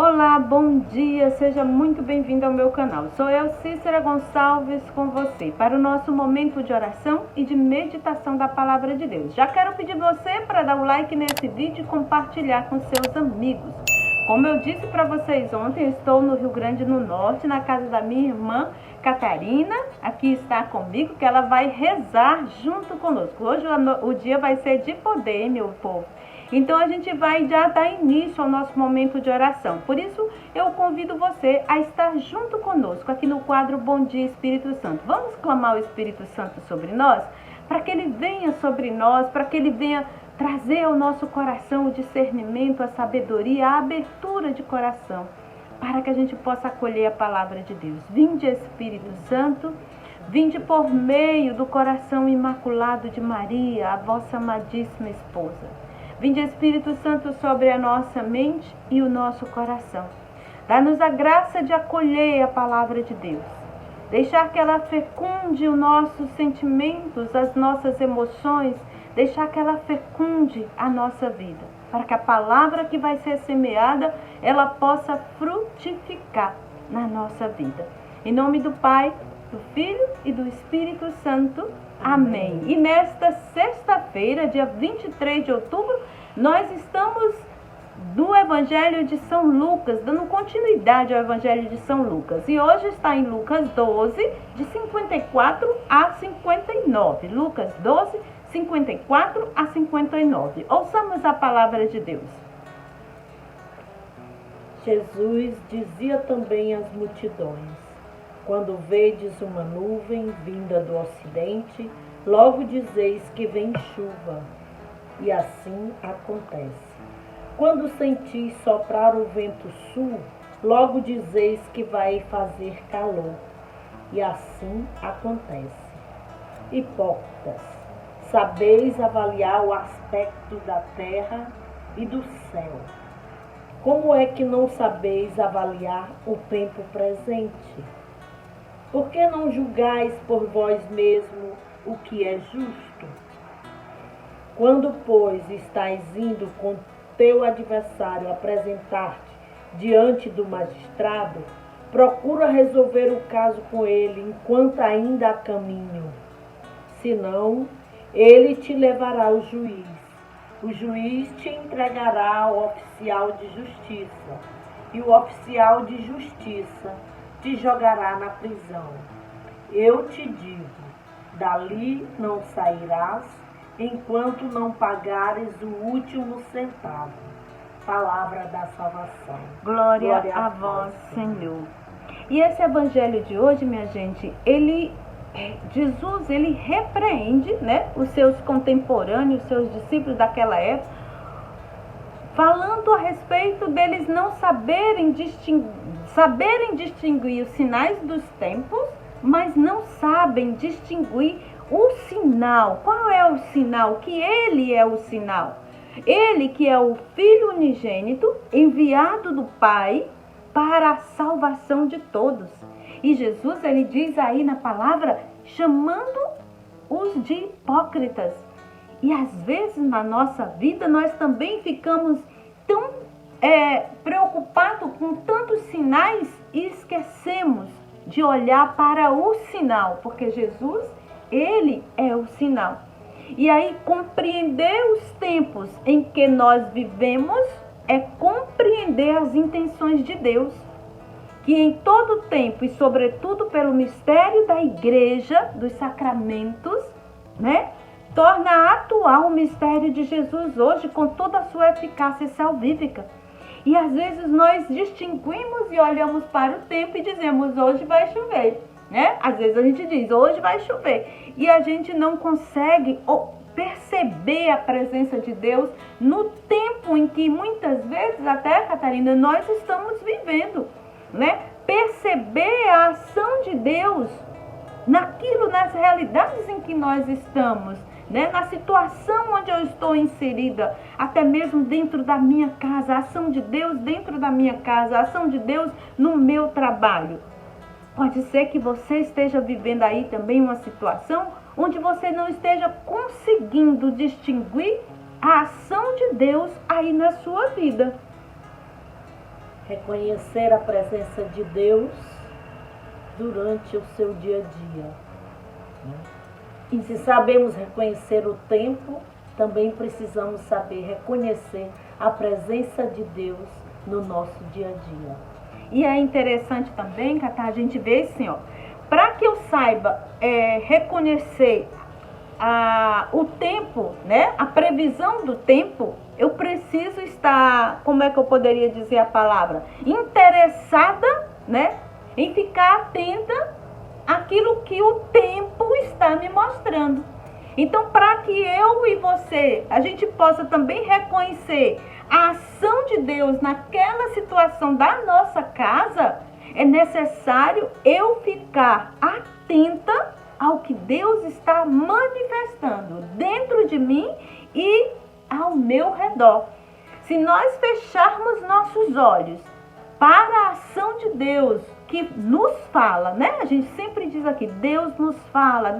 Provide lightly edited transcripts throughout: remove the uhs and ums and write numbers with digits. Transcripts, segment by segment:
Olá, bom dia, seja muito bem-vindo ao meu canal. Sou eu, Cícera Gonçalves, com você para o nosso momento de oração e de meditação da Palavra de Deus. Já quero pedir você para dar o like nesse vídeo e compartilhar com seus amigos. Como eu disse para vocês ontem, estou no Rio Grande do Norte, na casa da minha irmã Catarina. Aqui está comigo, que ela vai rezar junto conosco. Hoje o dia vai ser de poder, meu povo. Então a gente vai já dar início ao nosso momento de oração. Por isso eu convido você a estar junto conosco aqui no quadro Bom Dia Espírito Santo. Vamos clamar o Espírito Santo sobre nós? Para que ele venha sobre nós, para que ele venha trazer ao nosso coração o discernimento, a sabedoria, a abertura de coração, para que a gente possa acolher a palavra de Deus. Vinde, Espírito Santo, vinde por meio do coração imaculado de Maria, a vossa amadíssima esposa. Vinde, Espírito Santo, sobre a nossa mente e o nosso coração. Dá-nos a graça de acolher a palavra de Deus. Deixar que ela fecunde os nossos sentimentos, as nossas emoções. Deixar que ela fecunde a nossa vida. Para que a palavra que vai ser semeada, ela possa frutificar na nossa vida. Em nome do Pai, do Filho e do Espírito Santo. Amém. E nesta sexta-feira, dia 23 de outubro, nós estamos no Evangelho de São Lucas, dando continuidade ao Evangelho de São Lucas. E hoje está em Lucas 12, de 54 a 59. Lucas 12, 54 a 59. Ouçamos a palavra de Deus. Jesus dizia também às multidões: quando vedes uma nuvem vinda do ocidente, logo dizeis que vem chuva. E assim acontece. Quando sentis soprar o vento sul, logo dizeis que vai fazer calor. E assim acontece. Hipócritas, sabeis avaliar o aspecto da terra e do céu. Como é que não sabeis avaliar o tempo presente? Por que não julgais por vós mesmo o que é justo? Quando, pois, estás indo com teu adversário apresentar-te diante do magistrado, procura resolver o caso com ele enquanto ainda há caminho. Senão, ele te levará ao juiz. O juiz te entregará ao oficial de justiça, e o oficial de justiça te jogará na prisão. Eu te digo, dali não sairás, enquanto não pagares o último centavo. Palavra da salvação. Glória a vós, Senhor. E esse evangelho de hoje, minha gente, Jesus, ele repreende, os seus contemporâneos, os seus discípulos daquela época, falando a respeito deles não saberem distinguir os sinais dos tempos, mas não sabem distinguir o sinal. Qual é o sinal? Que ele é o sinal. Ele que é o Filho unigênito, enviado do Pai para a salvação de todos. E Jesus, ele diz aí na palavra, chamando-os de hipócritas. E às vezes na nossa vida nós também ficamos tão preocupados com tantos sinais e esquecemos de olhar para o sinal, porque Jesus, ele é o sinal. E aí compreender os tempos em que nós vivemos é compreender as intenções de Deus, que em todo tempo e sobretudo pelo mistério da igreja, dos sacramentos, torna atual o mistério de Jesus hoje com toda a sua eficácia salvífica. E às vezes nós distinguimos e olhamos para o tempo e dizemos, hoje vai chover, Às vezes a gente diz, hoje vai chover. E a gente não consegue perceber a presença de Deus no tempo em que muitas vezes, até, Catarina, nós estamos vivendo, Perceber a ação de Deus nas realidades em que nós estamos, na situação onde eu estou inserida, até mesmo dentro da minha casa, a ação de Deus dentro da minha casa, a ação de Deus no meu trabalho. Pode ser que você esteja vivendo aí também uma situação onde você não esteja conseguindo distinguir a ação de Deus aí na sua vida. reconhecer a presença de Deus durante o seu dia a dia. E se sabemos reconhecer o tempo, também precisamos saber reconhecer a presença de Deus no nosso dia a dia. E é interessante também, Catá, a gente vê assim, ó, para que eu saiba reconhecer o tempo, né, a previsão do tempo, eu preciso estar, como é que eu poderia dizer a palavra? Interessada, né, em ficar atenta àquilo que o tempo está me mostrando. Então, para que eu e você, a gente possa também reconhecer a ação de Deus naquela situação da nossa casa, é necessário eu ficar atenta ao que Deus está manifestando dentro de mim e ao meu redor. Se nós fecharmos nossos olhos para a ação de Deus que nos fala, né? A gente sempre diz aqui, Deus nos fala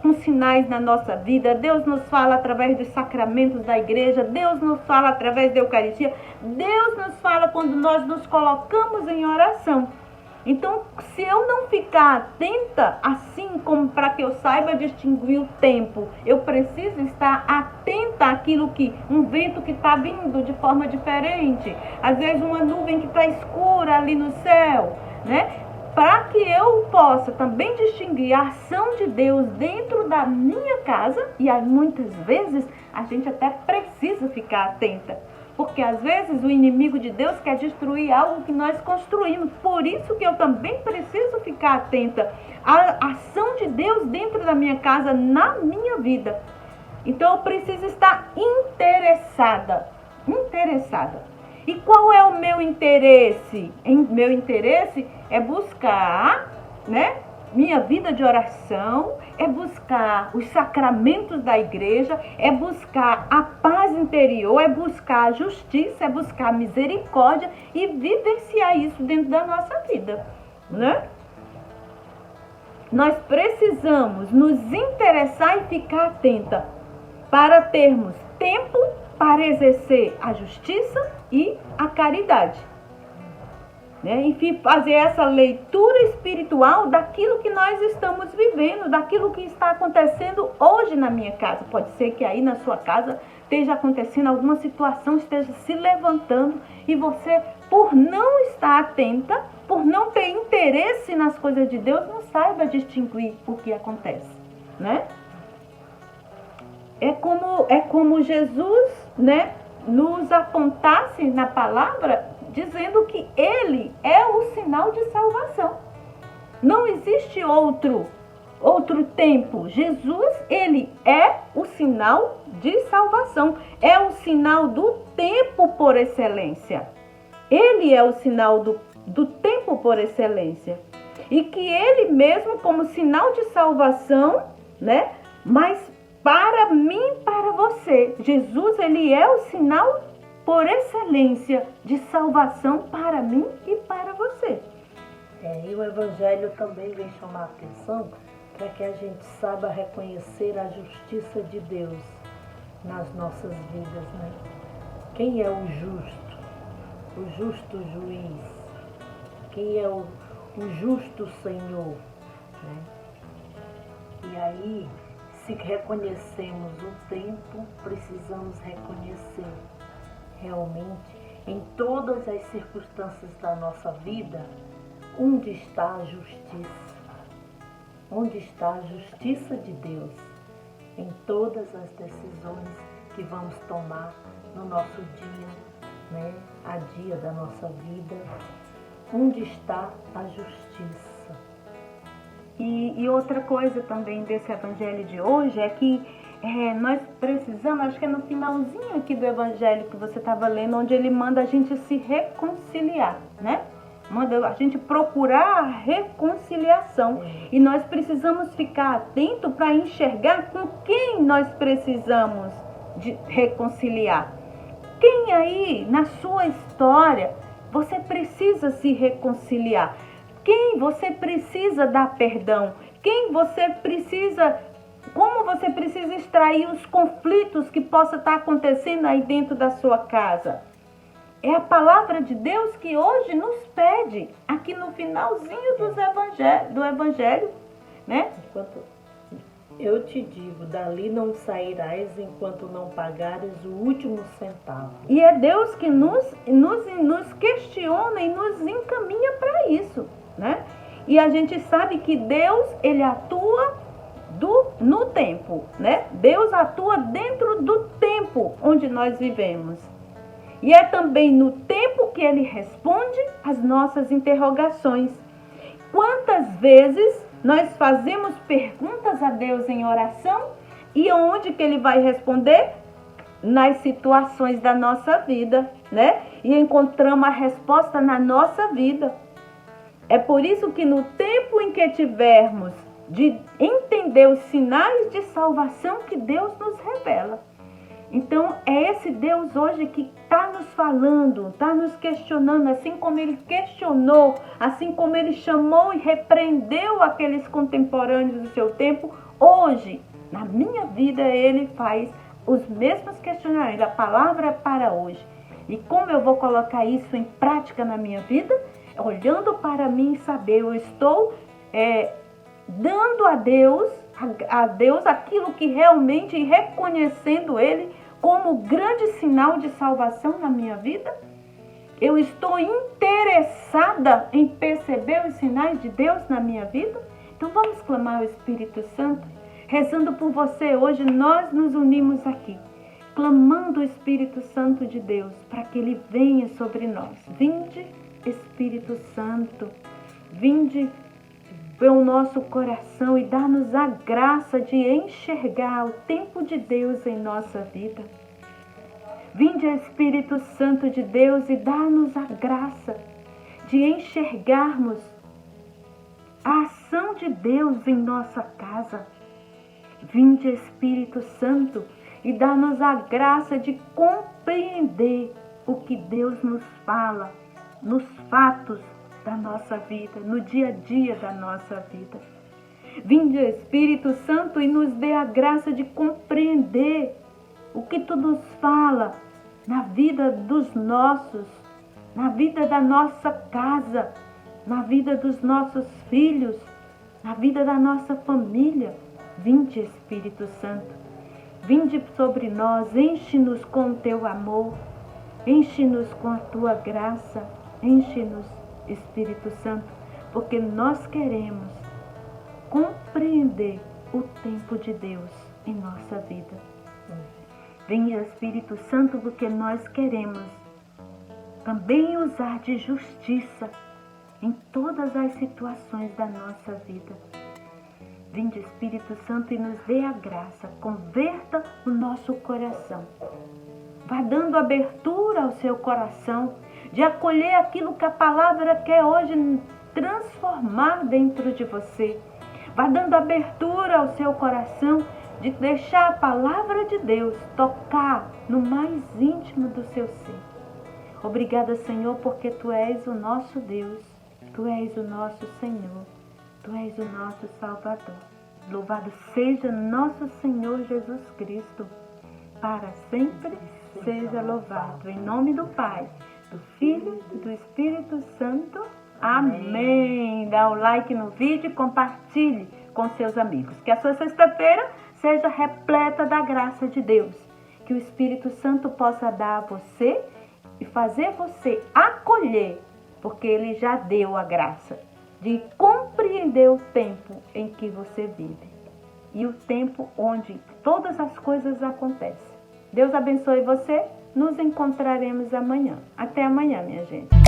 com sinais na nossa vida, Deus nos fala através dos sacramentos da igreja, Deus nos fala através da Eucaristia, Deus nos fala quando nós nos colocamos em oração. Então, se eu não ficar atenta, assim como para que eu saiba distinguir o tempo, eu preciso estar atenta àquilo um vento que está vindo de forma diferente, às vezes uma nuvem que está escura ali no céu, né? Para que eu possa também distinguir a ação de Deus dentro da minha casa, e muitas vezes a gente até precisa ficar atenta. Porque às vezes o inimigo de Deus quer destruir algo que nós construímos. Por isso que eu também preciso ficar atenta à ação de Deus dentro da minha casa, na minha vida. Então eu preciso estar interessada. E qual é o meu interesse? Meu interesse é buscar, né, minha vida de oração, é buscar os sacramentos da igreja, é buscar a paz interior, é buscar a justiça, é buscar a misericórdia e vivenciar isso dentro da nossa vida, né? Nós precisamos nos interessar e ficar atenta para termos tempo para exercer a justiça e a caridade. E fazer essa leitura espiritual daquilo que nós estamos vivendo, daquilo que está acontecendo hoje na minha casa. Pode ser que aí na sua casa esteja acontecendo alguma situação, esteja se levantando e você, por não estar atenta, por não ter interesse nas coisas de Deus, não saiba distinguir o que acontece, né? É como Jesus, né, nos apontasse na palavra, dizendo que Ele é o sinal de salvação. Não existe outro tempo. Jesus, Ele é o sinal de salvação. É o sinal do tempo por excelência. Ele é o sinal do tempo por excelência. E que Ele mesmo, como sinal de salvação, né? Mas para mim e para você, Jesus, Ele é o sinal por excelência de salvação para mim e para você. E o Evangelho também vem chamar a atenção para que a gente saiba reconhecer a justiça de Deus nas nossas vidas, né? Quem é o justo juiz? Quem é o justo Senhor, né? E aí, se reconhecemos o tempo, precisamos reconhecer realmente, em todas as circunstâncias da nossa vida, onde está a justiça? Onde está a justiça de Deus em todas as decisões que vamos tomar no nosso dia, né, a dia da nossa vida? Onde está a justiça? E outra coisa também desse evangelho de hoje é que nós precisamos, acho que é no finalzinho aqui do evangelho que você estava lendo, onde ele manda a gente se reconciliar, né? Manda a gente procurar a reconciliação. E nós precisamos ficar atento para enxergar com quem nós precisamos de reconciliar. Quem aí, na sua história, você precisa se reconciliar? Quem você precisa dar perdão? Como você precisa extrair os conflitos que possa estar acontecendo aí dentro da sua casa? É a palavra de Deus que hoje nos pede, aqui no finalzinho do Evangelho, né? Eu te digo, dali não sairás enquanto não pagares o último centavo. E é Deus que nos questiona e nos encaminha para isso, né? E a gente sabe que Deus, ele atua no tempo, né? Deus atua dentro do tempo onde nós vivemos. E é também no tempo que ele responde às nossas interrogações. Quantas vezes nós fazemos perguntas a Deus em oração e onde que ele vai responder? Nas situações da nossa vida, né? E encontramos a resposta na nossa vida. É por isso que no tempo em que tivermos de entender os sinais de salvação que Deus nos revela. Então, é esse Deus hoje que está nos falando, está nos questionando, assim como ele questionou, assim como ele chamou e repreendeu aqueles contemporâneos do seu tempo, hoje, na minha vida, ele faz os mesmos questionamentos. A palavra é para hoje. E como eu vou colocar isso em prática na minha vida? Olhando para mim e saber, eu estou dando a Deus aquilo que realmente, reconhecendo Ele como grande sinal de salvação na minha vida? Eu estou interessada em perceber os sinais de Deus na minha vida? Então vamos clamar ao Espírito Santo, rezando por você. Hoje nós nos unimos aqui, clamando o Espírito Santo de Deus, para que Ele venha sobre nós. Vinde, Espírito Santo, vinde pelo nosso coração e dá-nos a graça de enxergar o tempo de Deus em nossa vida. Vinde, Espírito Santo de Deus, e dá-nos a graça de enxergarmos a ação de Deus em nossa casa. Vinde, Espírito Santo, e dá-nos a graça de compreender o que Deus nos fala nos fatos da nossa vida, no dia a dia da nossa vida. Vinde, Espírito Santo, e nos dê a graça de compreender o que tu nos fala na vida dos nossos, na vida da nossa casa, na vida dos nossos filhos, na vida da nossa família. Vinde, Espírito Santo, vinde sobre nós, enche-nos com o teu amor, enche-nos com a tua graça, enche-nos, Espírito Santo, porque nós queremos compreender o tempo de Deus em nossa vida. Venha, Espírito Santo, porque nós queremos também usar de justiça em todas as situações da nossa vida. Vinde, Espírito Santo, e nos dê a graça, converta o nosso coração. Vá dando abertura ao seu coração de acolher aquilo que a palavra quer hoje transformar dentro de você. Vá dando abertura ao seu coração de deixar a palavra de Deus tocar no mais íntimo do seu ser. Obrigada, Senhor, porque Tu és o nosso Deus, Tu és o nosso Senhor, Tu és o nosso Salvador. Louvado seja nosso Senhor Jesus Cristo, para sempre seja louvado. Em nome do Pai, do Filho e do Espírito Santo. Amém. Dá o like no vídeo e compartilhe com seus amigos. Que a sua sexta-feira seja repleta da graça de Deus. Que o Espírito Santo possa dar a você e fazer você acolher, porque Ele já deu a graça de compreender o tempo em que você vive e o tempo onde todas as coisas acontecem. Deus abençoe você. Nos encontraremos amanhã. Até amanhã, minha gente.